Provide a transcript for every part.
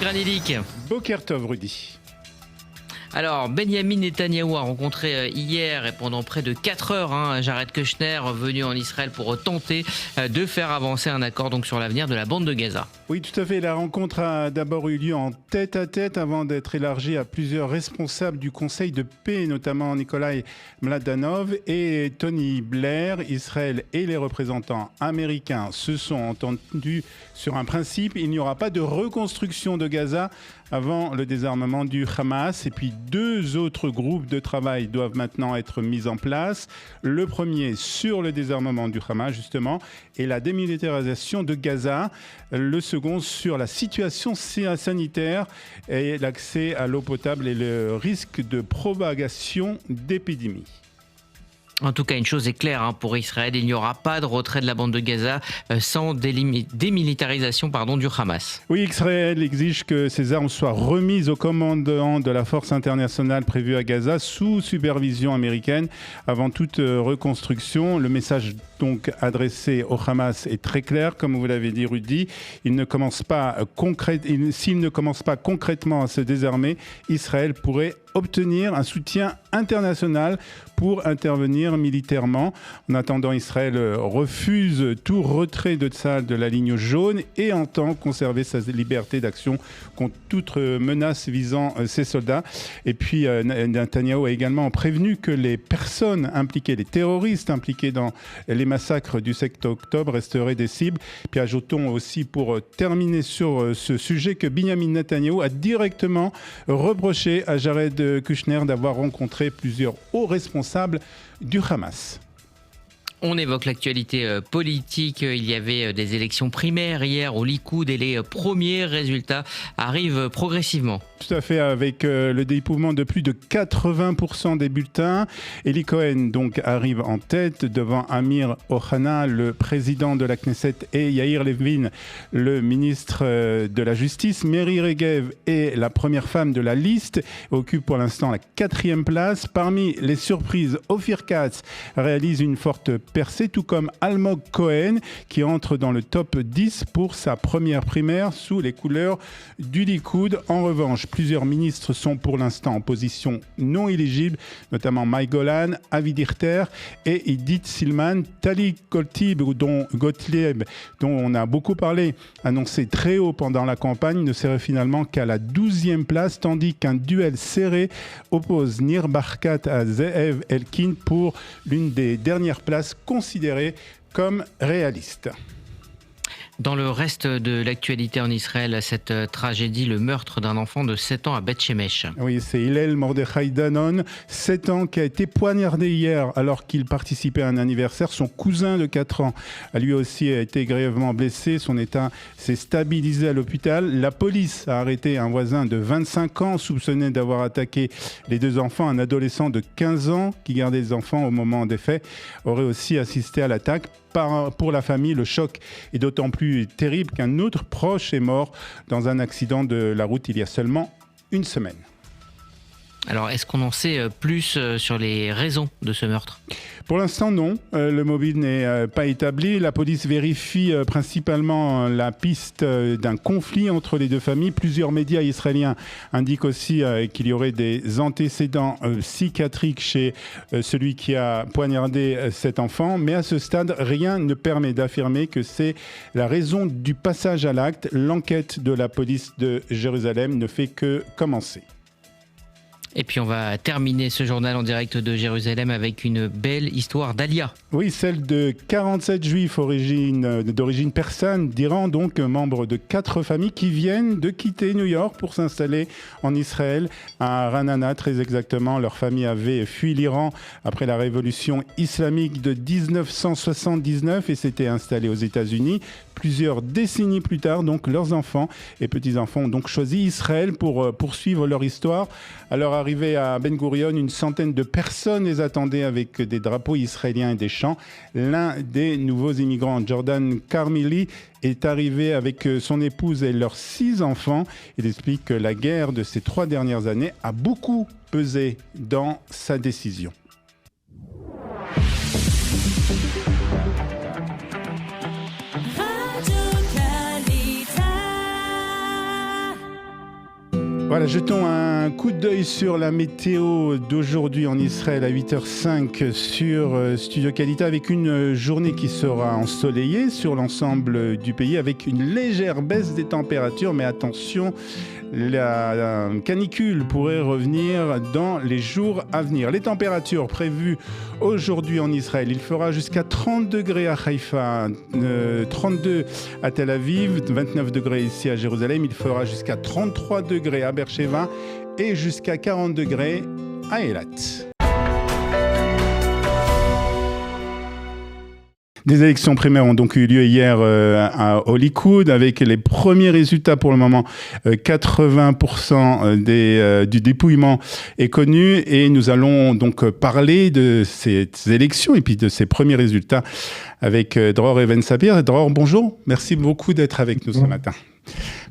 Granilik. Boker Tov, Rudy. Alors, Benyamin Netanyahou a rencontré hier et pendant près de 4 heures Jared Kushner, venu en Israël pour tenter de faire avancer un accord donc, sur l'avenir de la bande de Gaza. Oui, tout à fait. La rencontre a d'abord eu lieu en tête-à-tête avant d'être élargie à plusieurs responsables du Conseil de paix, notamment Nikolai Mladenov et Tony Blair. Israël et les représentants américains se sont entendus sur un principe. Il n'y aura pas de reconstruction de Gaza avant le désarmement du Hamas. Et puis 2 autres groupes de travail doivent maintenant être mis en place. Le premier sur le désarmement du Hamas, justement, et la démilitarisation de Gaza. Le second sur la situation sanitaire et l'accès à l'eau potable et le risque de propagation d'épidémies. En tout cas, une chose est claire pour Israël, il n'y aura pas de retrait de la bande de Gaza sans démilitarisation du Hamas. Oui, Israël exige que ces armes soient remises au commandant de la force internationale prévue à Gaza sous supervision américaine avant toute reconstruction. Le message donc adressé au Hamas est très clair, comme vous l'avez dit Rudy. S'il ne commence pas concrètement à se désarmer, Israël pourrait obtenir un soutien international pour intervenir militairement. En attendant, Israël refuse tout retrait de Tsahal de la ligne jaune et entend conserver sa liberté d'action contre toute menace visant ses soldats. Et puis, Netanyahou a également prévenu que les personnes impliquées, les terroristes impliqués dans les massacres du 7 octobre resteraient des cibles. Puis ajoutons aussi, pour terminer sur ce sujet, que Benyamin Netanyahou a directement reproché à Jared Kushner d'avoir rencontré plusieurs hauts responsables du Hamas. On évoque l'actualité politique. Il y avait des élections primaires hier au Likoud et les premiers résultats arrivent progressivement. Tout à fait, avec le dépouillement de plus de 80% des bulletins. Eli Cohen donc arrive en tête devant Amir Ohana, le président de la Knesset, et Yair Levin, le ministre de la Justice. Miri Regev est la première femme de la liste, occupe pour l'instant la 4e place. Parmi les surprises, Ophir Katz réalise une forte percée, tout comme Almog Cohen, qui entre dans le top 10 pour sa première primaire sous les couleurs du Likoud. En revanche, plusieurs ministres sont pour l'instant en position non éligible, notamment Mai Golan, Avi Dichter et Idit Silman. Tali Gottlieb, dont on a beaucoup parlé, annoncé très haut pendant la campagne, ne serait finalement qu'à la 12e place, tandis qu'un duel serré oppose Nir Barkat à Zeev Elkin pour l'une des dernières places considérées comme réaliste. Dans le reste de l'actualité en Israël, cette tragédie, le meurtre d'un enfant de 7 ans à Beth Shemesh. Oui, c'est Hillel Mordechai Danon, 7 ans, qui a été poignardé hier alors qu'il participait à un anniversaire. Son cousin de 4 ans a lui aussi été grièvement blessé. Son état s'est stabilisé à l'hôpital. La police a arrêté un voisin de 25 ans soupçonné d'avoir attaqué les 2 enfants. Un adolescent de 15 ans qui gardait les enfants au moment des faits aurait aussi assisté à l'attaque. Pour la famille, le choc est d'autant plus terrible qu'un autre proche est mort dans un accident de la route il y a seulement une semaine. Alors, est-ce qu'on en sait plus sur les raisons de ce meurtre ? Pour l'instant, non. Le mobile n'est pas établi. La police vérifie principalement la piste d'un conflit entre les 2 familles. Plusieurs médias israéliens indiquent aussi qu'il y aurait des antécédents psychiatriques chez celui qui a poignardé cet enfant. Mais à ce stade, rien ne permet d'affirmer que c'est la raison du passage à l'acte. L'enquête de la police de Jérusalem ne fait que commencer. Et puis on va terminer ce journal en direct de Jérusalem avec une belle histoire d'Alia. Oui, celle de 47 juifs d'origine persane d'Iran, donc membres de 4 familles qui viennent de quitter New York pour s'installer en Israël, à Ranana très exactement. Leur famille avait fui l'Iran après la révolution islamique de 1979 et s'était installée aux États-Unis. Plusieurs décennies plus tard, donc leurs enfants et petits-enfants ont donc choisi Israël pour poursuivre leur histoire. À leur arrivée à Ben Gurion, une centaine de personnes les attendaient avec des drapeaux israéliens et des chants. L'un des nouveaux immigrants, Jordan Carmili, est arrivé avec son épouse et leurs 6 enfants. Il explique que la guerre de ces 3 dernières années a beaucoup pesé dans sa décision. Voilà, jetons un coup d'œil sur la météo d'aujourd'hui en Israël à 8h05 sur Studio Kalita, avec une journée qui sera ensoleillée sur l'ensemble du pays avec une légère baisse des températures. Mais attention, la canicule pourrait revenir dans les jours à venir. Les températures prévues aujourd'hui en Israël: il fera jusqu'à 30 degrés à Haïfa, 32 à Tel Aviv, 29 degrés ici à Jérusalem. Il fera jusqu'à 33 degrés à Beersheva et jusqu'à 40 degrés à Eilat. Des élections primaires ont donc eu lieu hier au Likoud, avec les premiers résultats pour le moment. 80% du dépouillement est connu, et nous allons donc parler de ces élections et puis de ces premiers résultats avec Dror Even-Sapir. Dror, bonjour, merci beaucoup d'être avec nous ce matin.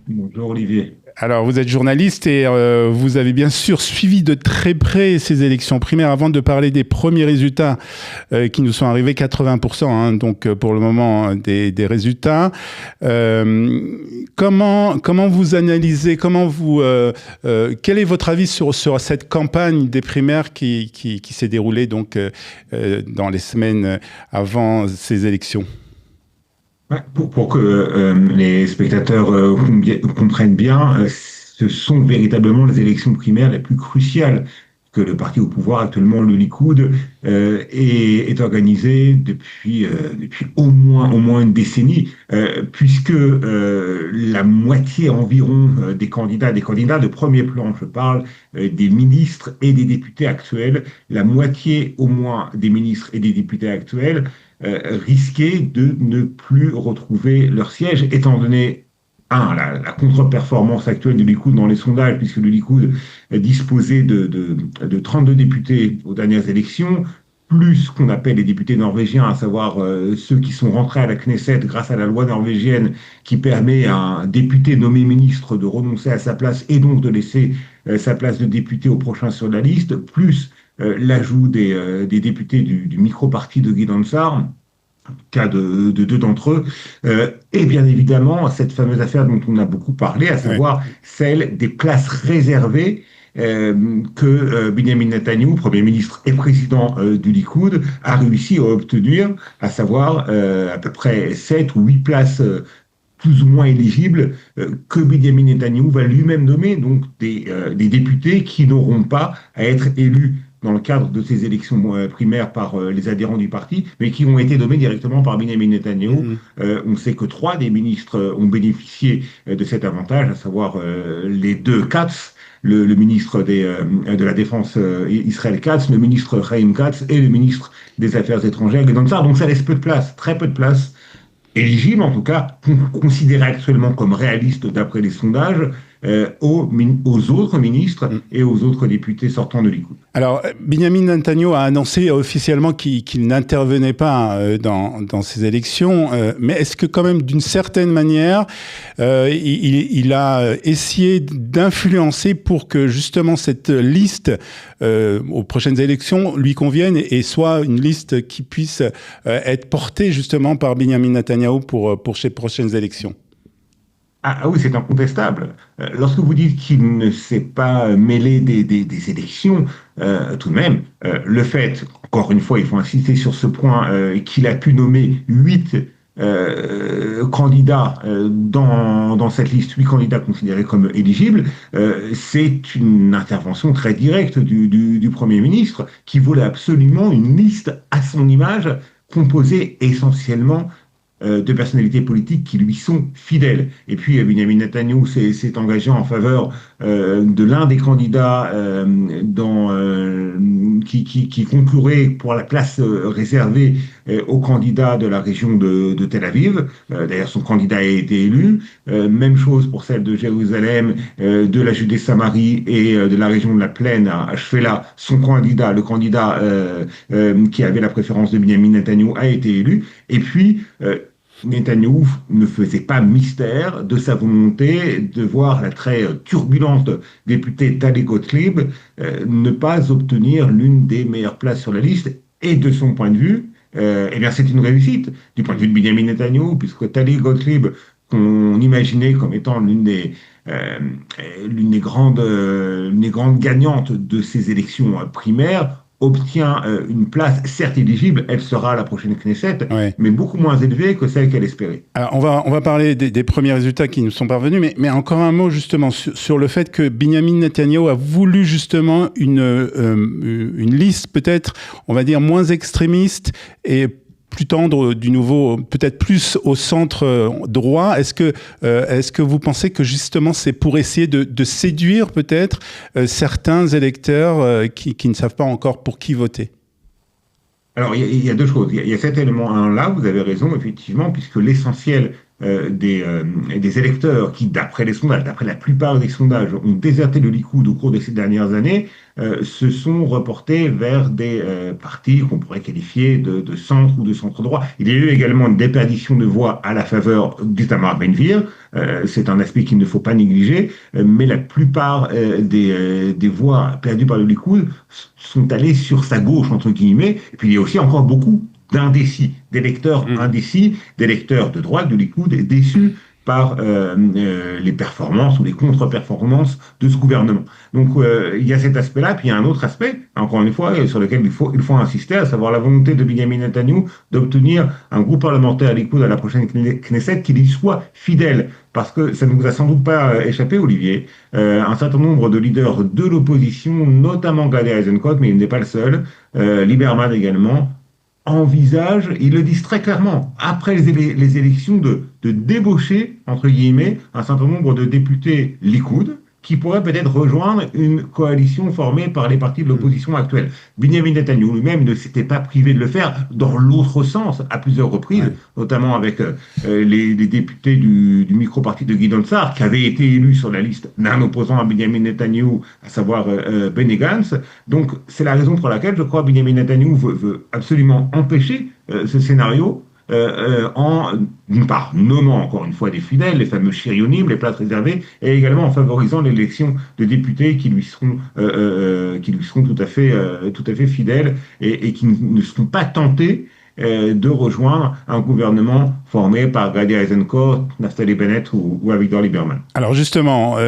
Bonjour Olivier. Alors, vous êtes journaliste et vous avez bien sûr suivi de très près ces élections primaires. Avant de parler des premiers résultats qui nous sont arrivés, 80%, donc pour le moment des résultats. Comment vous analysez, quel est votre avis sur cette campagne des primaires qui s'est déroulée donc dans les semaines avant ces élections? Pour que les spectateurs comprennent bien, ce sont véritablement les élections primaires les plus cruciales que le parti au pouvoir actuellement, le Likoud, est organisé depuis au moins une décennie, puisque la moitié environ des candidats de premier plan, je parle des ministres et des députés actuels, la moitié au moins des ministres et des députés actuels risquaient de ne plus retrouver leur siège, étant donné la contre-performance actuelle du Likoud dans les sondages, puisque le Likoud disposait de 32 députés aux dernières élections, plus ce qu'on appelle les députés norvégiens, à savoir ceux qui sont rentrés à la Knesset grâce à la loi norvégienne qui permet à un député nommé ministre de renoncer à sa place et donc de laisser sa place de député au prochain sur la liste, plus l'ajout des députés du micro-parti de Guidon Sar, cas de deux d'entre eux, et bien évidemment cette fameuse affaire dont on a beaucoup parlé, à savoir celle des places réservées que Benjamin Netanyahou, Premier ministre et président du Likoud, a réussi à obtenir, à savoir à peu près 7 ou 8 places plus ou moins éligibles que Benjamin Netanyahou va lui-même nommer, donc des députés qui n'auront pas à être élus dans le cadre de ces élections primaires par les adhérents du parti, mais qui ont été nommés directement par Benjamin Netanyahou. On sait que 3 des ministres ont bénéficié de cet avantage, à savoir les 2 Katz, le ministre de la Défense Israël Katz, le ministre Chaim Katz et le ministre des Affaires étrangères Guidon Sar. Donc ça laisse peu de place, très peu de place, éligible en tout cas, considéré actuellement comme réaliste d'après les sondages, aux autres ministres et aux autres députés sortants de Likoud. Alors, Benjamin Netanyahou a annoncé officiellement qu'il n'intervenait pas dans ces élections, mais est-ce que quand même, d'une certaine manière, il a essayé d'influencer pour que justement cette liste aux prochaines élections lui convienne et soit une liste qui puisse être portée justement par Benjamin Netanyahou pour ces prochaines élections? Ah oui, c'est incontestable. Lorsque vous dites qu'il ne s'est pas mêlé des élections, tout de même, le fait, encore une fois, il faut insister sur ce point, qu'il a pu nommer 8 candidats dans cette liste, 8 candidats considérés comme éligibles, c'est une intervention très directe du Premier ministre qui voulait absolument une liste à son image, composée essentiellement de personnalités politiques qui lui sont fidèles. Et puis Benjamin Netanyahou s'est engagé en faveur de l'un des candidats qui concourait pour la place réservée aux candidats de la région de Tel Aviv. D'ailleurs, son candidat a été élu. Même chose pour celle de Jérusalem, de la Judée-Samarie et de la région de la Plaine à Shfela. Son candidat, le candidat qui avait la préférence de Benjamin Netanyahou, a été élu. Et puis, Netanyahou ne faisait pas mystère de sa volonté de voir la très turbulente députée Tali Gottlieb ne pas obtenir l'une des meilleures places sur la liste. Et de son point de vue, eh bien c'est une réussite du point de vue de Benjamin Netanyahou, puisque Tali Gottlieb qu'on imaginait comme étant l'une des grandes gagnantes de ces élections primaires, obtient une place certes éligible, elle sera à la prochaine Knesset, Ouais. mais beaucoup moins élevée que celle qu'elle espérait. Alors, on va parler des premiers résultats qui nous sont parvenus, mais encore un mot justement sur le fait que Benjamin Netanyahu a voulu justement une liste peut-être, on va dire, moins extrémiste et plus tendre, du nouveau, peut-être plus au centre droit. Est-ce que vous pensez que justement c'est pour essayer de séduire peut-être certains électeurs qui ne savent pas encore pour qui voter? Alors, il y a deux choses. Il y a cet élément-là, vous avez raison, effectivement, puisque l'essentiel des électeurs qui, d'après les sondages, d'après la plupart des sondages, ont déserté le Likoud au cours de ces dernières années, se sont reportés vers des partis qu'on pourrait qualifier de centre ou de centre-droit. Il y a eu également une déperdition de voix à la faveur d'Itamar Ben-Gvir. C'est un aspect qu'il ne faut pas négliger, mais la plupart des voix perdues par le Likoud sont allées sur sa gauche, entre guillemets, et puis il y a aussi encore beaucoup d'indécis, d'électeurs indécis, d'électeurs de droite, de Likoud, déçus par les performances ou les contre-performances de ce gouvernement. Donc il y a cet aspect-là, puis il y a un autre aspect, encore une fois, sur lequel il faut insister, à savoir la volonté de Benjamin Netanyahu d'obtenir un groupe parlementaire Likoud à la prochaine Knesset qui lui soit fidèle. Parce que ça ne vous a sans doute pas échappé, Olivier, un certain nombre de leaders de l'opposition, notamment Gadi Eisenkot, mais il n'est pas le seul, Lieberman également, envisage, ils le disent très clairement, après les élections, de débaucher, entre guillemets, un certain nombre de députés Likoud qui pourraient peut-être rejoindre une coalition formée par les partis de l'opposition actuelle. Benjamin Netanyahu lui-même ne s'était pas privé de le faire dans l'autre sens à plusieurs reprises, notamment avec les députés du micro-parti de Gideon Sa'ar, qui avaient été élus sur la liste d'un opposant à Benjamin Netanyahu, à savoir Benny Gantz. Donc c'est la raison pour laquelle je crois que Benjamin Netanyahu veut absolument empêcher ce scénario, d'une part, nommant encore une fois des fidèles, les fameux chirionim, les places réservées, et également en favorisant l'élection de députés qui lui seront tout à fait fidèles et qui ne seront pas tentés de rejoindre un gouvernement formé par Gadi Eisenkot, Naftali Bennett ou Avigdor Lieberman. Alors justement,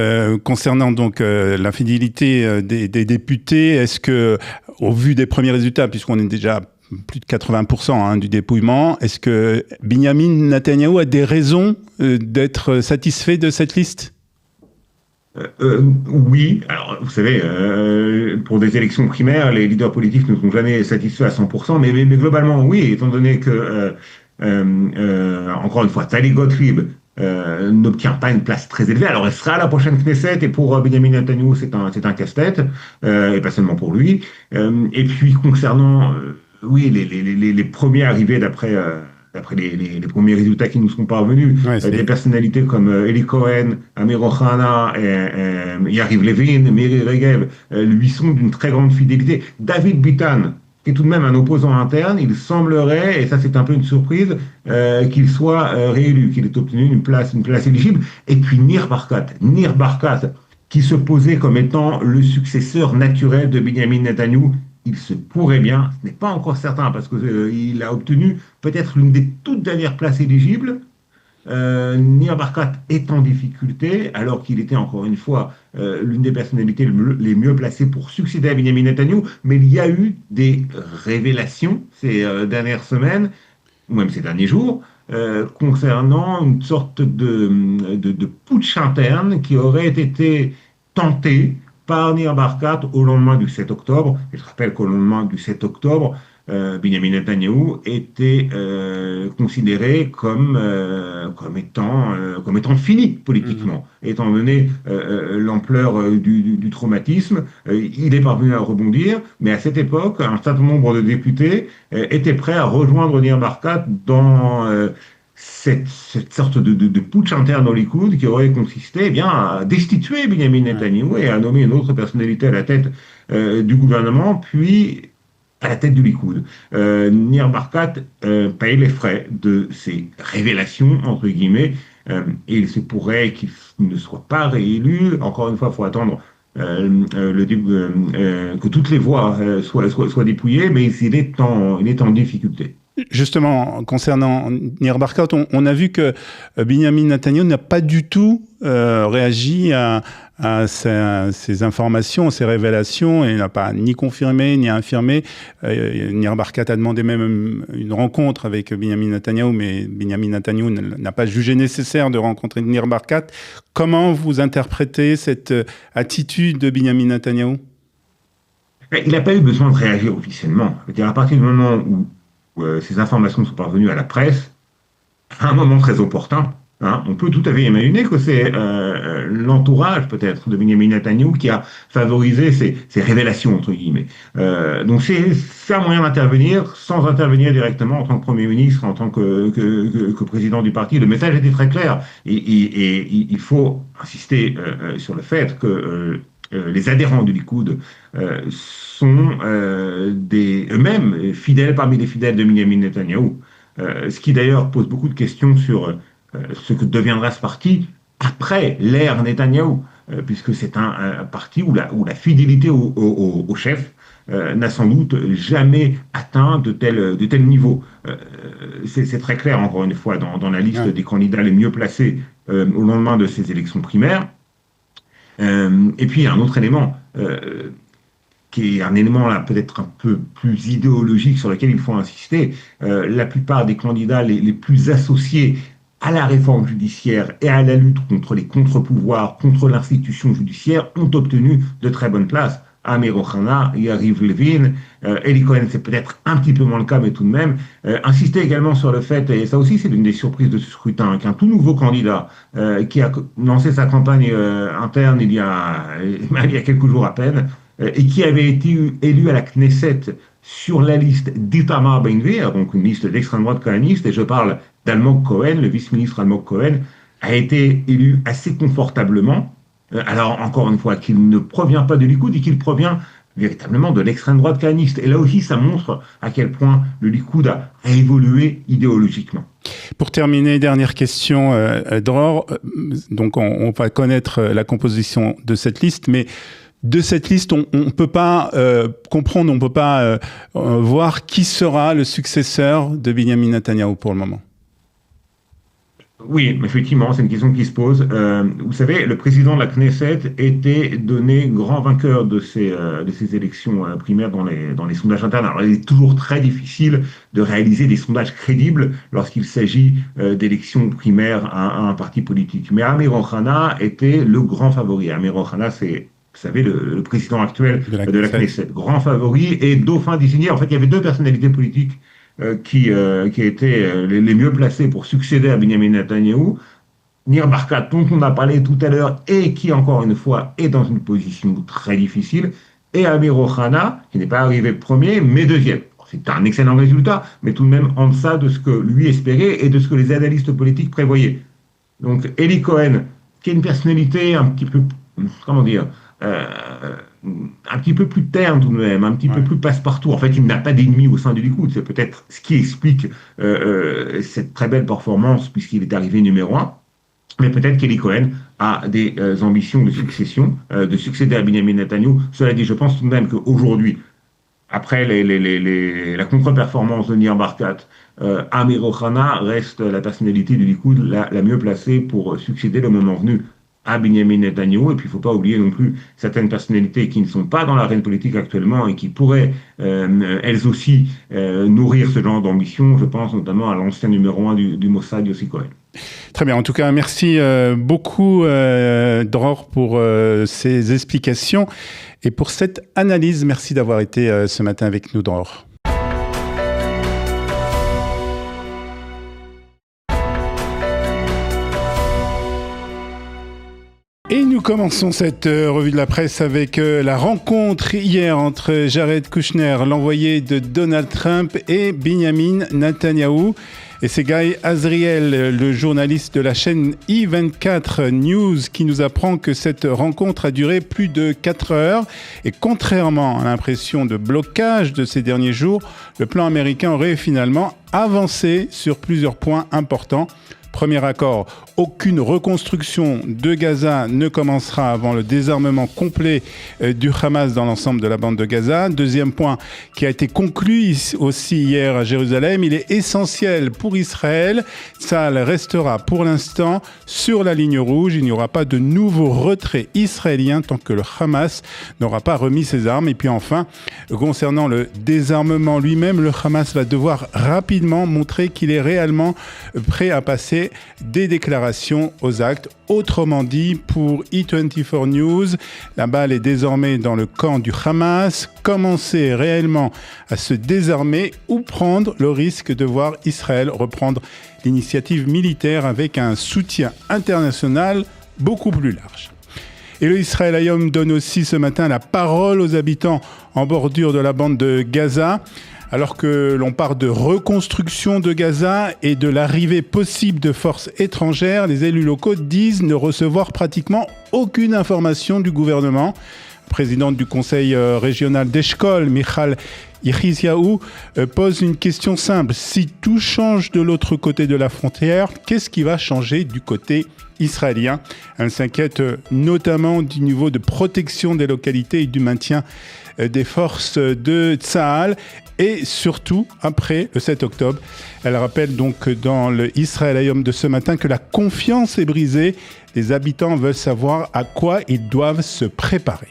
concernant donc l'infidélité des députés, est-ce que, au vu des premiers résultats, puisqu'on est déjà plus de 80% du dépouillement, est-ce que Benjamin Netanyahu a des raisons d'être satisfait de cette liste ? Oui, alors vous savez, pour des élections primaires, les leaders politiques ne sont jamais satisfaits à 100%, mais globalement oui, étant donné que, encore une fois, Tali Gottlieb n'obtient pas une place très élevée, alors elle sera à la prochaine Knesset, et pour Benjamin Netanyahu, c'est un casse-tête, et pas seulement pour lui. Et puis concernant... oui, les premiers arrivés d'après les premiers résultats qui nous sont parvenus, des personnalités comme Eli Cohen, Amir Ohana, Yariv Levin, Miri Regev, lui sont d'une très grande fidélité. David Bitan, qui est tout de même un opposant interne, il semblerait, et ça c'est un peu une surprise, qu'il soit réélu, qu'il ait obtenu une place éligible. Et puis Nir Barkat, qui se posait comme étant le successeur naturel de Benjamin Netanyahu. Il se pourrait bien, ce n'est pas encore certain, parce qu'il a obtenu peut-être l'une des toutes dernières places éligibles. Nir Barkat est en difficulté, alors qu'il était encore une fois l'une des personnalités les mieux placées pour succéder à Benjamin Netanyahu. Mais il y a eu des révélations ces dernières semaines, ou même ces derniers jours, concernant une sorte de putsch interne qui aurait été tenté par Nir Barkat au lendemain du 7 octobre. Et je rappelle qu'au lendemain du 7 octobre, Benjamin Netanyahu était considéré comme étant fini politiquement, étant donné l'ampleur du traumatisme. Il est parvenu à rebondir, mais à cette époque, un certain nombre de députés étaient prêts à rejoindre Nir Barkat dans cette sorte de putsch interne au Likoud qui aurait consisté à destituer Benjamin Netanyahu et à nommer une autre personnalité à la tête du gouvernement, puis à la tête du Likoud. Nir Barkat paye les frais de ces révélations, entre guillemets, et il se pourrait qu'il ne soit pas réélu. Encore une fois, il faut attendre que toutes les voix soient dépouillées, mais il est en difficulté. Justement, concernant Nir Barkat, on a vu que Benjamin Netanyahou n'a pas du tout réagi à ces informations, ces révélations, et il n'a pas ni confirmé ni infirmé. Nir Barkat a demandé même une rencontre avec Benjamin Netanyahou, mais Benjamin Netanyahou n'a pas jugé nécessaire de rencontrer Nir Barkat. Comment vous interprétez cette attitude de Benjamin Netanyahou ? Il n'a pas eu besoin de réagir officiellement. C'est-à-dire, à partir du moment où ces informations sont parvenues à la presse, à un moment très opportun, hein, on peut tout à fait imaginer que c'est l'entourage, peut-être, de Benjamin Netanyahou qui a favorisé ces révélations, entre guillemets. Donc, c'est un moyen d'intervenir sans intervenir directement en tant que Premier ministre, en tant que président du parti. Le message était très clair. Et il faut insister sur le fait que les adhérents du Likoud sont eux-mêmes fidèles parmi les fidèles de Benjamin Netanyahou. Ce qui d'ailleurs pose beaucoup de questions sur ce que deviendra ce parti après l'ère Netanyahou, puisque c'est un parti où la fidélité au chef n'a sans doute jamais atteint de tel niveau. C'est très clair, encore une fois, dans la liste des candidats les mieux placés au lendemain de ces élections primaires. Et puis, il y a un autre élément qui est un élément là peut-être un peu plus idéologique sur lequel il faut insister. La plupart des candidats les plus associés à la réforme judiciaire et à la lutte contre les contre-pouvoirs, contre l'institution judiciaire, ont obtenu de très bonnes places. Amir Ohana, Yariv Levin, Eli Cohen, c'est peut-être un petit peu moins le cas, mais tout de même. Insister également sur le fait, et ça aussi c'est l'une des surprises de ce scrutin, qu'un tout nouveau candidat qui a lancé sa campagne interne il y a quelques jours à peine, et qui avait été élu à la Knesset sur la liste d'Itamar Ben-Gvir, donc une liste d'extrême droite coheniste, et je parle d'Almog Cohen, le vice-ministre Almog Cohen, a été élu assez confortablement. Alors, encore une fois, qu'il ne provient pas de Likoud et qu'il provient véritablement de l'extrême droite coheniste. Et là aussi, ça montre à quel point le Likoud a évolué idéologiquement. Pour terminer, dernière question, Dror. Donc, on va connaître la composition de cette liste, mais de cette liste, on ne peut pas comprendre, on ne peut pas voir qui sera le successeur de Benjamin Netanyahou pour le moment. Oui, effectivement, c'est une question qui se pose. Vous savez, le président de la Knesset était donné grand vainqueur de ces élections primaires dans les sondages internes. Alors, il est toujours très difficile de réaliser des sondages crédibles lorsqu'il s'agit d'élections primaires à un parti politique. Mais Amir Ohana était le grand favori. Amir Ohana, c'est, vous savez, le président actuel de la Knesset, grand favori et dauphin désigné. En fait, il y avait deux personnalités politiques qui étaient les mieux placés pour succéder à Benjamin Netanyahou, Nir Barkat, dont on a parlé tout à l'heure, et qui, encore une fois, est dans une position très difficile, et Amir Ohana, qui n'est pas arrivé premier, mais deuxième. C'est un excellent résultat, mais tout de même en deçà de ce que lui espérait et de ce que les analystes politiques prévoyaient. Donc, Eli Cohen, qui est une personnalité un petit peu, comment dire, un petit peu plus terne tout de même, un petit peu plus passe-partout. En fait, il n'a pas d'ennemis au sein du Likoud. C'est peut-être ce qui explique cette très belle performance puisqu'il est arrivé numéro 1. Mais peut-être qu'Eli Cohen a des ambitions de succession, de succéder à Benjamin Netanyahou. Cela dit, je pense tout de même qu'aujourd'hui, après la contre-performance de Nir Barkat, Amir Ohana reste la personnalité du Likoud la mieux placée pour succéder le moment venu à Benjamin Netanyahou. Et puis, il ne faut pas oublier non plus certaines personnalités qui ne sont pas dans l'arène politique actuellement et qui pourraient, elles aussi, nourrir ce genre d'ambition. Je pense notamment à l'ancien numéro 1 du Mossad, Yossi Cohen. Très bien. En tout cas, merci beaucoup, Dror, pour ces explications et pour cette analyse. Merci d'avoir été ce matin avec nous, Dror. Et nous commençons cette revue de la presse avec la rencontre hier entre Jared Kushner, l'envoyé de Donald Trump, et Benjamin Netanyahou. Et c'est Guy Azriel, le journaliste de la chaîne I24 News, qui nous apprend que cette rencontre a duré plus de 4 heures. Et contrairement à l'impression de blocage de ces derniers jours, le plan américain aurait finalement avancé sur plusieurs points importants. Premier accord, aucune reconstruction de Gaza ne commencera avant le désarmement complet du Hamas dans l'ensemble de la bande de Gaza. Deuxième point qui a été conclu aussi hier à Jérusalem, il est essentiel pour Israël. Tsahal restera pour l'instant sur la ligne rouge. Il n'y aura pas de nouveau retrait israélien tant que le Hamas n'aura pas remis ses armes. Et puis enfin, concernant le désarmement lui-même, le Hamas va devoir rapidement montrer qu'il est réellement prêt à passer des déclarations aux actes. Autrement dit, pour E24 News, la balle est désormais dans le camp du Hamas. Commencer réellement à se désarmer ou prendre le risque de voir Israël reprendre l'initiative militaire avec un soutien international beaucoup plus large. Et le Israël Hayom donne aussi ce matin la parole aux habitants en bordure de la bande de Gaza. Alors que l'on parle de reconstruction de Gaza et de l'arrivée possible de forces étrangères, les élus locaux disent ne recevoir pratiquement aucune information du gouvernement. Présidente du conseil régional d'Eshkol, Michal Yechizyahu, pose une question simple. Si tout change de l'autre côté de la frontière, qu'est-ce qui va changer du côté israélien ? Elle s'inquiète notamment du niveau de protection des localités et du maintien des forces de Tsahal. Et surtout, après le 7 octobre, elle rappelle donc dans le Israël Hayom de ce matin que la confiance est brisée. Les habitants veulent savoir à quoi ils doivent se préparer.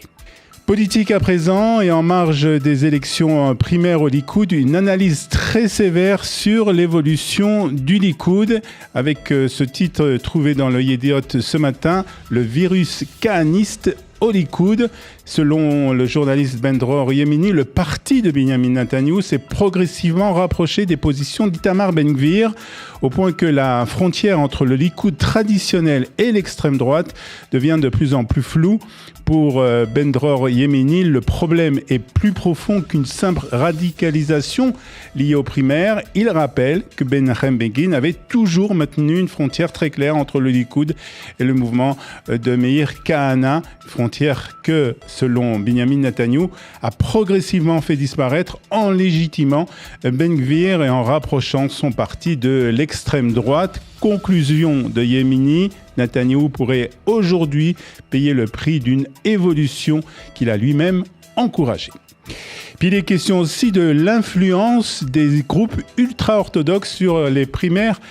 Politique à présent et en marge des élections primaires au Likoud, une analyse très sévère sur l'évolution du Likoud avec ce titre trouvé dans le Yediot ce matin, le virus kahaniste au Likoud. Selon le journaliste Ben Dror Yemini, le parti de Binyamin Netanyahou s'est progressivement rapproché des positions d'Itamar Ben Gvir, au point que la frontière entre le Likoud traditionnel et l'extrême droite devient de plus en plus floue. Pour Ben Dror Yemini, le problème est plus profond qu'une simple radicalisation liée aux primaires. Il rappelle que Menachem Begin avait toujours maintenu une frontière très claire entre le Likoud et le mouvement de Meir Kahana, frontière que, selon Binyamin Netanyahou, a progressivement fait disparaître en légitimant Ben Gvir et en rapprochant son parti de l'extrême droite. Conclusion de Yemini, Netanyahou pourrait aujourd'hui payer le prix d'une évolution qu'il a lui-même encouragée. Puis il est question aussi de l'influence des groupes ultra-orthodoxes sur les primaires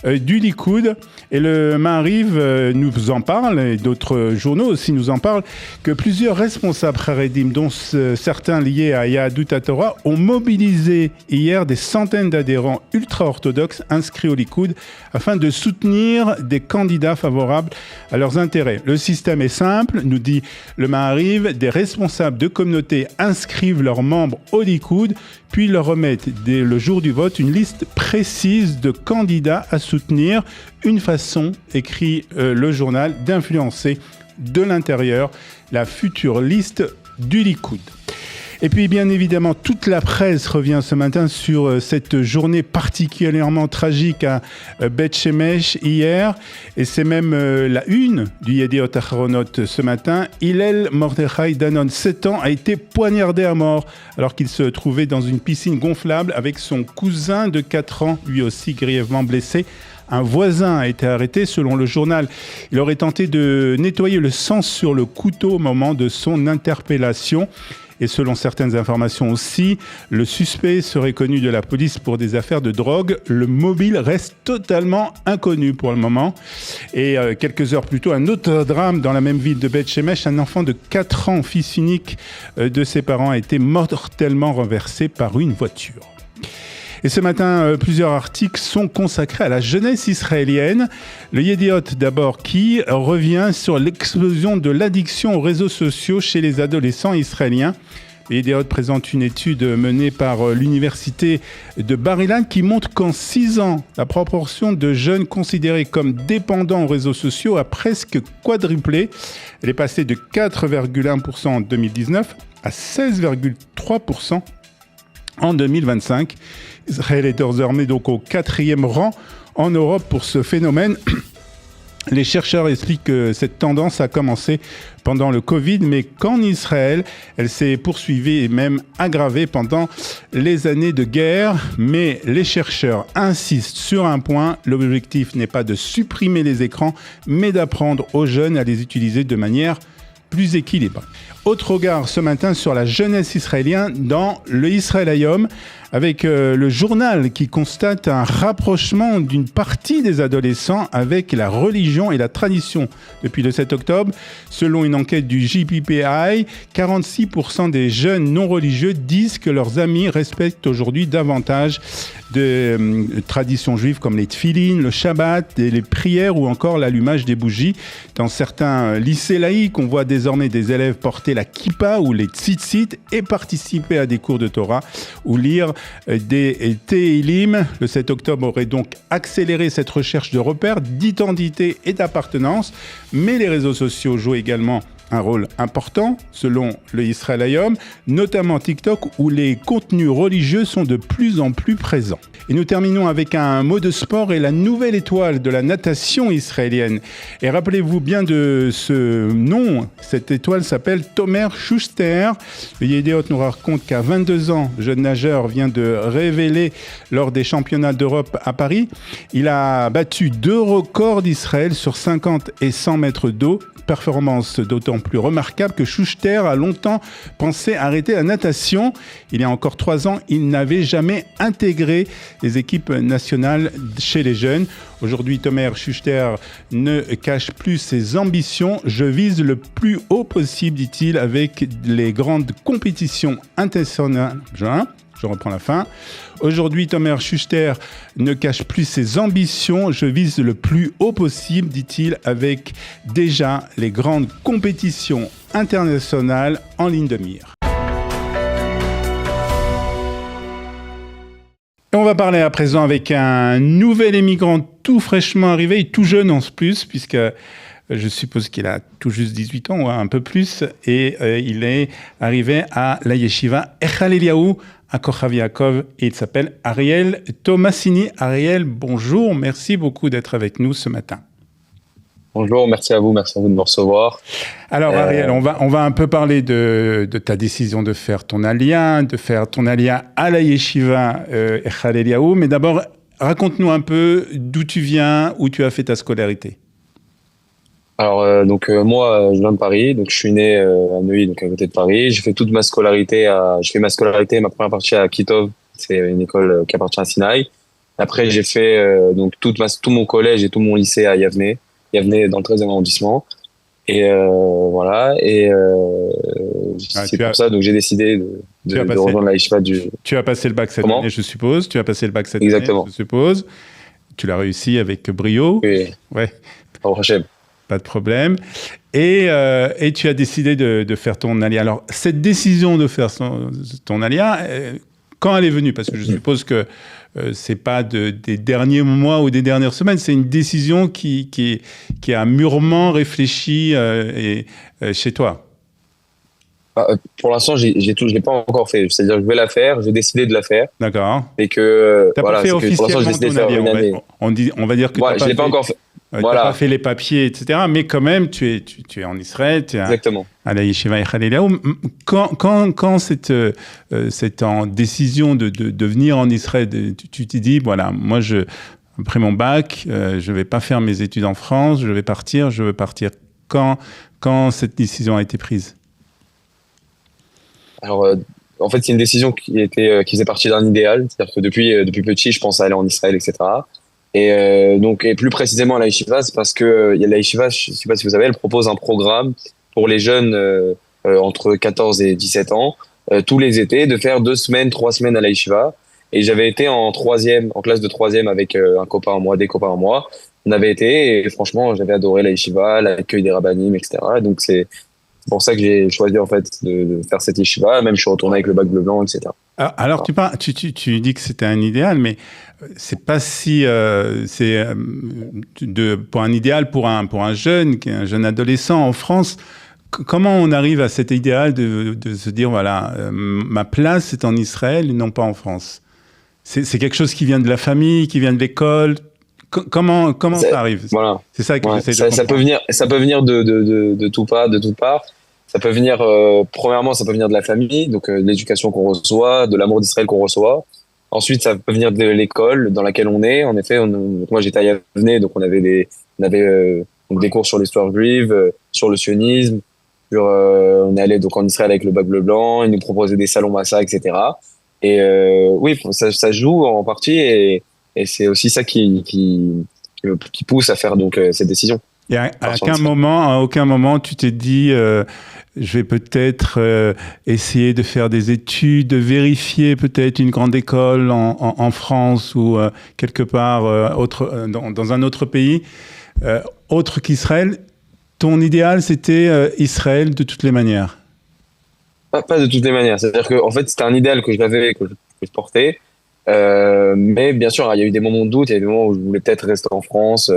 du Likoud. Et le Maariv nous en parle, et d'autres journaux aussi nous en parlent, que plusieurs responsables Haredim, dont certains liés à Yahadut HaTorah, ont mobilisé hier des centaines d'adhérents ultra-orthodoxes inscrits au Likoud afin de soutenir des candidats favorables à leurs intérêts. Le système est simple, nous dit le Maariv, des responsables de communautés inscrivent leurs membres au Likoud, puis leur remettent dès le jour du vote une liste précise de candidats à soutenir. Une façon, écrit le journal, d'influencer de l'intérieur la future liste du Likoud. Et puis bien évidemment, toute la presse revient ce matin sur cette journée particulièrement tragique à Beth Shemesh hier. Et c'est même la une du Yediot Aharonot ce matin. Hillel Mordechai Danon, 7 ans, a été poignardé à mort alors qu'il se trouvait dans une piscine gonflable avec son cousin de 4 ans, lui aussi grièvement blessé. Un voisin a été arrêté. Selon le journal, il aurait tenté de nettoyer le sang sur le couteau au moment de son interpellation. Et selon certaines informations aussi, le suspect serait connu de la police pour des affaires de drogue. Le mobile reste totalement inconnu pour le moment. Et quelques heures plus tôt, un autre drame dans la même ville de Beth Shemesh. Un enfant de 4 ans, fils unique de ses parents, a été mortellement renversé par une voiture. Et ce matin, plusieurs articles sont consacrés à la jeunesse israélienne. Le Yediot d'abord qui revient sur l'explosion de l'addiction aux réseaux sociaux chez les adolescents israéliens. Le Yediot présente une étude menée par l'université de Bar-Ilan qui montre qu'en 6 ans, la proportion de jeunes considérés comme dépendants aux réseaux sociaux a presque quadruplé. Elle est passée de 4,1% en 2019 à 16,3% en 2025. Israël est désormais donc au 4e rang en Europe pour ce phénomène. Les chercheurs expliquent que cette tendance a commencé pendant le Covid, mais qu'en Israël, elle s'est poursuivie et même aggravée pendant les années de guerre. Mais les chercheurs insistent sur un point, l'objectif n'est pas de supprimer les écrans, mais d'apprendre aux jeunes à les utiliser de manière plus équilibrée. Autre regard ce matin sur la jeunesse israélienne dans le Israël Hayom, avec le journal qui constate un rapprochement d'une partie des adolescents avec la religion et la tradition. Depuis le 7 octobre, selon une enquête du JPPI, 46% des jeunes non religieux disent que leurs amis respectent aujourd'hui davantage de traditions juives comme les tfilines, le Shabbat, les prières ou encore l'allumage des bougies. Dans certains lycées laïcs, on voit désormais des élèves porter la kippa ou les tzitzit et participer à des cours de Torah ou lire des Tehillim. Le 7 octobre aurait donc accéléré cette recherche de repères, d'identité et d'appartenance, mais les réseaux sociaux jouent également un rôle important, selon le Israël Hayom, notamment TikTok, où les contenus religieux sont de plus en plus présents. Et nous terminons avec un mot de sport et la nouvelle étoile de la natation israélienne. Et rappelez-vous bien de ce nom, cette étoile s'appelle Tomer Schuster. Le Yedéot nous raconte qu'à 22 ans, le jeune nageur vient de révéler lors des championnats d'Europe à Paris. Il a battu 2 records d'Israël sur 50 et 100 mètres d'eau. Performance d'autant plus remarquable que Schuster a longtemps pensé arrêter la natation. Il y a encore 3 ans, il n'avait jamais intégré les équipes nationales chez les jeunes. Aujourd'hui, Tomer Schuster ne cache plus ses ambitions. Je vise le plus haut possible, dit-il, avec les grandes compétitions internationales. Je reprends la fin. Aujourd'hui, Tomer Schuster ne cache plus ses ambitions. Je vise le plus haut possible, dit-il, avec déjà les grandes compétitions internationales en ligne de mire. Et on va parler à présent avec un nouvel émigrant tout fraîchement arrivé, tout jeune en plus, puisque je suppose qu'il a tout juste 18 ans ou un peu plus, et il est arrivé à la yeshiva Echal Eliyahu à Kochav Yaakov, et il s'appelle Ariel Tomasini. Ariel, bonjour, merci beaucoup d'être avec nous ce matin. Bonjour, merci à vous de me recevoir. Alors Ariel, on va un peu parler de ta décision de faire ton aliyah, à la yeshiva Echal Eliyahu, mais d'abord, raconte-nous un peu d'où tu viens, où tu as fait ta scolarité. Alors moi je viens de Paris, donc je suis né à Neuilly, donc à côté de Paris. J'ai fait toute ma scolarité ma première partie à Kitov, c'est une école qui appartient à Sinaï. Après j'ai fait donc tout mon collège et tout mon lycée à Yavne dans le 13e arrondissement. Et voilà, et c'est pour ça donc j'ai décidé de rejoindre la yeshiva du. Tu as passé le bac cette année, je suppose. Exactement. Année, je suppose. Tu l'as réussi avec brio. Oui. Ouais. Au prochain. Pas de problème. Et tu as décidé de faire ton aliyah. Alors, cette décision de faire ton aliyah, quand elle est venue? Parce que je suppose que ce n'est pas des derniers mois ou des dernières semaines, c'est une décision qui a mûrement réfléchi chez toi. Pour l'instant, je ne l'ai pas encore fait. C'est-à-dire que je vais la faire, j'ai décidé de la faire. D'accord. Et que, tu n'as pas fait officiellement ton aliyah. On va dire que je ne l'ai pas encore fait. Tu n'as pas fait les papiers, etc. Mais quand même, tu es en Israël, tu es à la Yeshiva Echal Eliyahu. Quand cette décision de venir en Israël, tu t'es dit, voilà, moi, après mon bac, je ne vais pas faire mes études en France, je veux partir. Quand cette décision a été prise? Alors, en fait, c'est une décision qui faisait partie d'un idéal. C'est-à-dire que depuis petit, je pense à aller en Israël, etc. Et plus précisément à la yeshiva, c'est parce que la yeshiva, je ne sais pas si vous savez, elle propose un programme pour les jeunes entre 14 et 17 ans, tous les étés, de faire 2 semaines, 3 semaines à la yeshiva. Et j'avais été en classe de 3e avec des copains à moi. On avait été, et franchement, j'avais adoré la yeshiva, l'accueil des rabbanim, etc. Donc c'est pour ça que j'ai choisi en fait de faire cette yeshiva. Même je suis retourné avec le bac bleu blanc, etc. Alors tu dis que c'était un idéal, mais c'est pas si pour un idéal pour un jeune adolescent en France. Comment on arrive à cet idéal de se dire voilà, ma place est en Israël et non pas en France? C'est quelque chose qui vient de la famille, qui vient de l'école. Comment ça arrive? Voilà. C'est ça que Ouais, j'essaie de comprendre. ça peut venir de toutes parts. Ça peut venir, premièrement, ça peut venir de la famille, donc de l'éducation qu'on reçoit, de l'amour d'Israël qu'on reçoit. Ensuite, ça peut venir de l'école dans laquelle on est. En effet, moi j'étais à Yavne, donc on avait donc des cours sur l'histoire juive, sur le sionisme. On est allé donc en Israël avec le bac bleu blanc. Ils nous proposaient des salons Massa, etc. Et oui, ça joue en partie, et c'est aussi ça qui pousse à faire donc cette décision. Et à aucun moment, tu t'es dit, je vais peut-être essayer de faire des études, de vérifier peut-être une grande école en France ou quelque part dans un autre pays, autre qu'Israël. Ton idéal, c'était Israël de toutes les manières. Pas de toutes les manières. C'est-à-dire que en fait, c'était un idéal que je portais. Mais bien sûr, il y a eu des moments de doute. Il y a eu des moments où je voulais peut-être rester en France.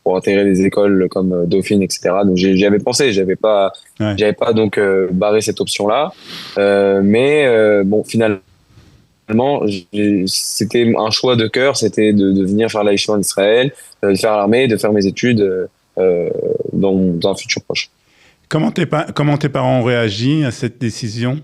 Pour intégrer des écoles comme Dauphine, etc. Donc j'y avais pensé, j'avais pas donc barré cette option-là. Mais bon, finalement, c'était un choix de cœur, c'était de venir faire la yeshiva en Israël, de faire l'armée, de faire mes études dans un futur proche. Comment tes parents ont réagi à cette décision?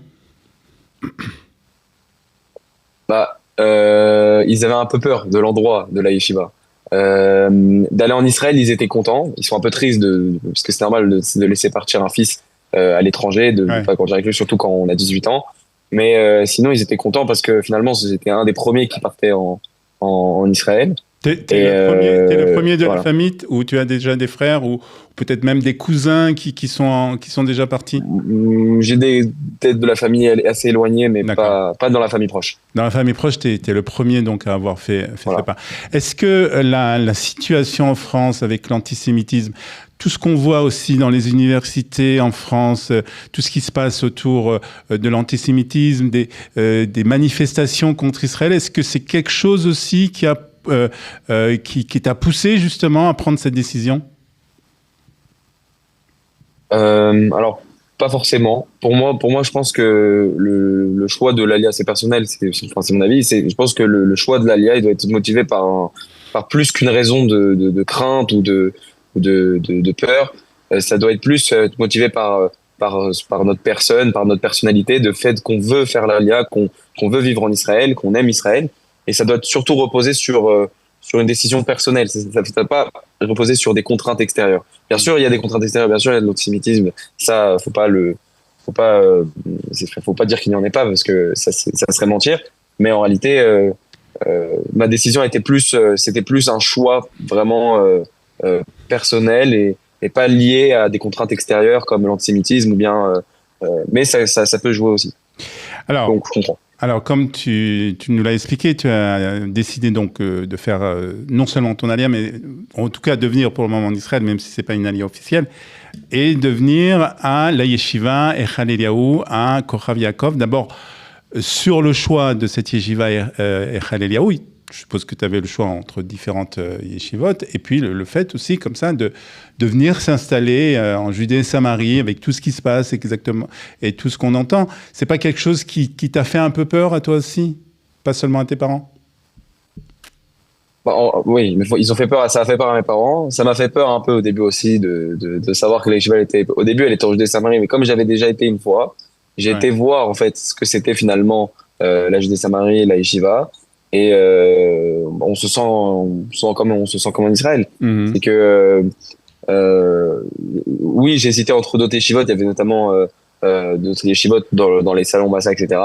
Ils avaient un peu peur de l'endroit de la yeshiva. D'aller en Israël, ils étaient contents. Ils sont un peu tristes parce que c'est normal de laisser partir un fils à l'étranger, de pas grandir avec lui, surtout quand on a 18 ans. Mais sinon, ils étaient contents parce que finalement, j'étais un des premiers qui partait en Israël. T'es le premier de la famille, ou tu as déjà des frères ou peut-être même des cousins qui sont déjà partis? J'ai des têtes de la famille assez éloignées, mais pas dans la famille proche. Dans la famille proche, tu es le premier donc à avoir fait ce pas. Est-ce que la situation en France avec l'antisémitisme, tout ce qu'on voit aussi dans les universités en France, tout ce qui se passe autour de l'antisémitisme, des manifestations contre Israël, est-ce que c'est quelque chose aussi qui t'a poussé justement à prendre cette décision? Alors, pas forcément. Pour moi, je pense que le choix de l'ALIA, c'est personnel, c'est mon avis. Je pense que le choix de l'ALIA, il doit être motivé par plus qu'une raison de crainte ou de peur. Ça doit être plus motivé par notre personne, par notre personnalité, de fait qu'on veut faire l'ALIA, qu'on veut vivre en Israël, qu'on aime Israël. Et ça doit surtout reposer sur une décision personnelle. Ça ne doit pas reposer sur des contraintes extérieures. Bien sûr, il y a des contraintes extérieures. Bien sûr, il y a de l'antisémitisme. Ça, faut pas dire qu'il n'y en ait pas parce que ça serait mentir. Mais en réalité, ma décision c'était plus un choix vraiment personnel et pas lié à des contraintes extérieures comme l'antisémitisme ou bien. Mais ça peut jouer aussi. Donc, je comprends. Alors, comme tu nous l'as expliqué, tu as décidé donc de faire non seulement ton alia, mais en tout cas de venir pour le moment en Israël, même si c'est pas une alia officielle, et de venir à la yeshiva Echal Eliyahu à Kochav Yaakov. D'abord, sur le choix de cette yeshiva Echal Eliyahu, je suppose que tu avais le choix entre différentes yeshivot, et puis le fait aussi, comme ça, de venir s'installer en Judée et Samarie, avec tout ce qui se passe exactement, et tout ce qu'on entend. C'est pas quelque chose qui t'a fait un peu peur à toi aussi? Pas seulement à tes parents? Oui, mais ils ont fait peur, ça a fait peur à mes parents. Ça m'a fait peur un peu au début aussi de savoir que la yeshiva au début, elle était en Judée et Samarie, mais comme j'avais déjà été une fois, j'ai été voir, en fait, ce que c'était finalement la Judée et Samarie et la yeshiva. Et on se sent comme en Israël. C'est que oui, j'ai hésité entre d'autres yeshivot. Il y avait notamment d'autres yeshivot dans les salons Massa, etc.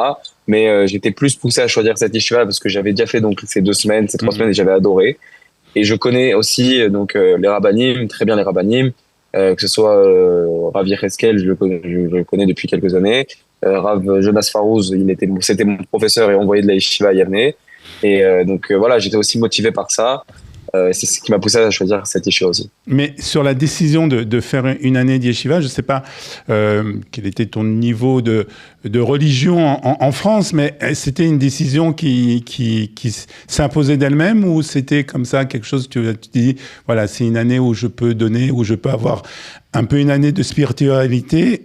Mais j'étais plus poussé à choisir cette yeshiva parce que j'avais déjà fait donc ces 3 semaines et j'avais adoré. Et je connais aussi donc les rabbanim, très bien les rabbanim, que ce soit Rav Yecheskel, je le connais depuis quelques années. Rav Jonas Farouz, c'était mon professeur et envoyé de la yeshiva à Yavne. Et donc voilà, j'étais aussi motivé par ça. C'est ce qui m'a poussé à choisir cette yeshiva aussi. Mais sur la décision de faire une année de yeshiva, je ne sais pas quel était ton niveau de religion en France, mais c'était une décision qui s'imposait d'elle-même, ou c'était comme ça quelque chose, tu dis, voilà, c'est une année où je peux donner, où je peux avoir un peu une année de spiritualité.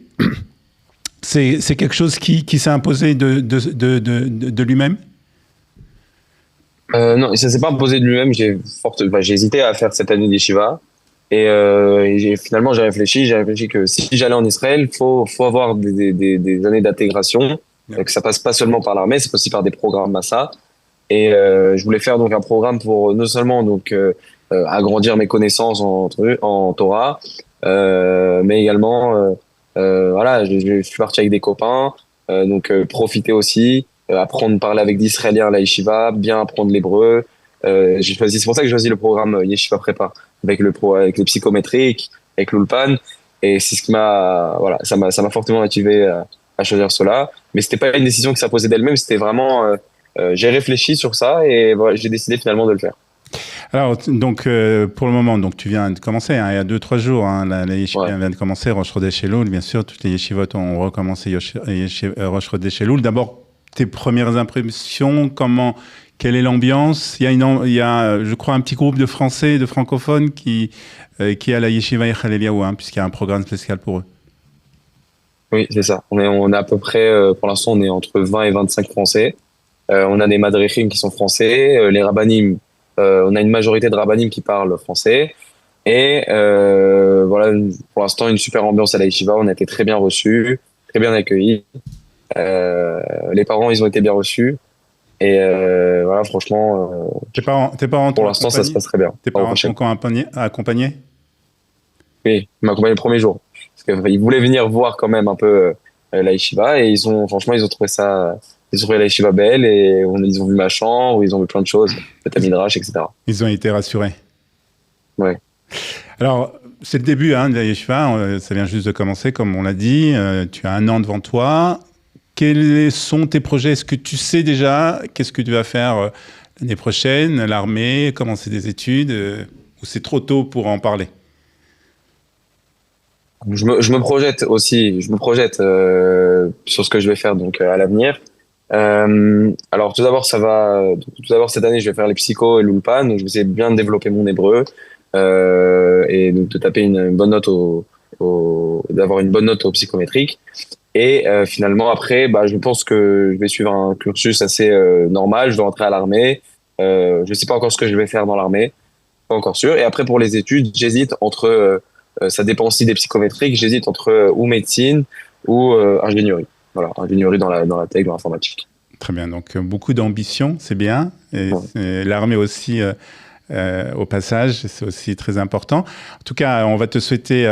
C'est quelque chose qui s'est imposé de lui-même? Non, ça s'est pas imposé de lui-même. J'ai hésité à faire cette année d'Yeshiva. Finalement, j'ai réfléchi que si j'allais en Israël, faut avoir des années d'intégration, Ouais. que ça passe pas seulement par l'armée, c'est aussi par des programmes Massa. Je voulais faire donc un programme pour non seulement agrandir mes connaissances en Torah, mais également voilà, je suis parti avec des copains, profiter aussi, apprendre à parler avec d'Israéliens à la yeshiva, bien apprendre l'hébreu. C'est pour ça que j'ai choisi le programme Yeshiva Prépa avec les psychométriques, avec l'Ulpan, et c'est ce qui ça m'a fortement motivé à choisir cela. Mais c'était pas une décision qui s'imposait d'elle-même, c'était vraiment j'ai réfléchi sur ça et voilà, j'ai décidé finalement de le faire. Alors, donc, pour le moment, donc, tu viens de commencer, hein, il y a 2-3 jours, hein, la yeshiva Ouais. vient de commencer, Rosh Chodesh Elul, bien sûr, toutes les yeshivot ont recommencé Rosh Chodesh Elul. D'abord, tes premières impressions, quelle est l'ambiance? Il y a, je crois, un petit groupe de Français, de francophones qui est à la yeshiva Echal Eliyahu, hein, puisqu'il y a un programme spécial pour eux. Oui, c'est ça. On est à peu près, pour l'instant, on est entre 20 et 25 Français. On a des madrichim qui sont français, les rabbanim, on a une majorité de rabbanim qui parlent français. Et voilà, pour l'instant, une super ambiance à la yeshiva. On a été très bien reçus, très bien accueillis. Les parents, ils ont été bien reçus. Et voilà, franchement, Tes parents pour t'ont l'instant, ça se accompagné? passe très bien. Tes parents t'ont accompagné? Oui, ils m'ont accompagné le premier jour. Parce qu'ils voulaient venir voir quand même un peu la yeshiva. Et franchement, ils ont trouvé ça, ils ont trouvé la yeshiva belle. Et ils ont vu ma chambre, ils ont vu plein de choses, le Tamidrash, etc. Ils ont été rassurés. Ouais. Alors, c'est le début, hein, de la yeshiva, ça vient juste de commencer, comme on l'a dit. Tu as 1 an devant toi. Quels sont tes projets? Est-ce que tu sais déjà qu'est-ce que tu vas faire l'année prochaine? L'armée, commencer des études? Ou c'est trop tôt pour en parler? Je me projette aussi, sur ce que je vais faire donc à l'avenir. Alors tout d'abord cette année je vais faire les psychos et l'ulpan, donc je vais essayer de bien développer mon hébreu et donc de taper une bonne note d'avoir une bonne note au psychométrique. Et finalement après, je pense que je vais suivre un cursus assez normal. Je dois entrer à l'armée. Je sais pas encore ce que je vais faire dans l'armée, pas encore sûr. Et après pour les études, j'hésite entre ça dépend aussi des psychométriques. J'hésite entre ou médecine ou ingénierie. Voilà, ingénierie dans la tech, dans l'informatique. Très bien, donc beaucoup d'ambition, c'est bien. Et Ouais. l'armée aussi, au passage, c'est aussi très important. En tout cas, on va te souhaiter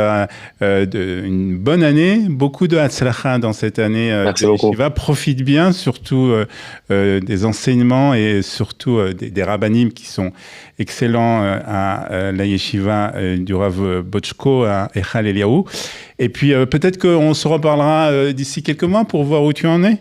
une bonne année, beaucoup de hatzlacha dans cette année Merci de beaucoup. yeshiva. Profite bien, surtout des enseignements et surtout des rabbanim qui sont excellents à la yeshiva du Rav Bochko à Echal Eliyahu. Et puis peut-être qu'on se reparlera d'ici quelques mois pour voir où tu en es.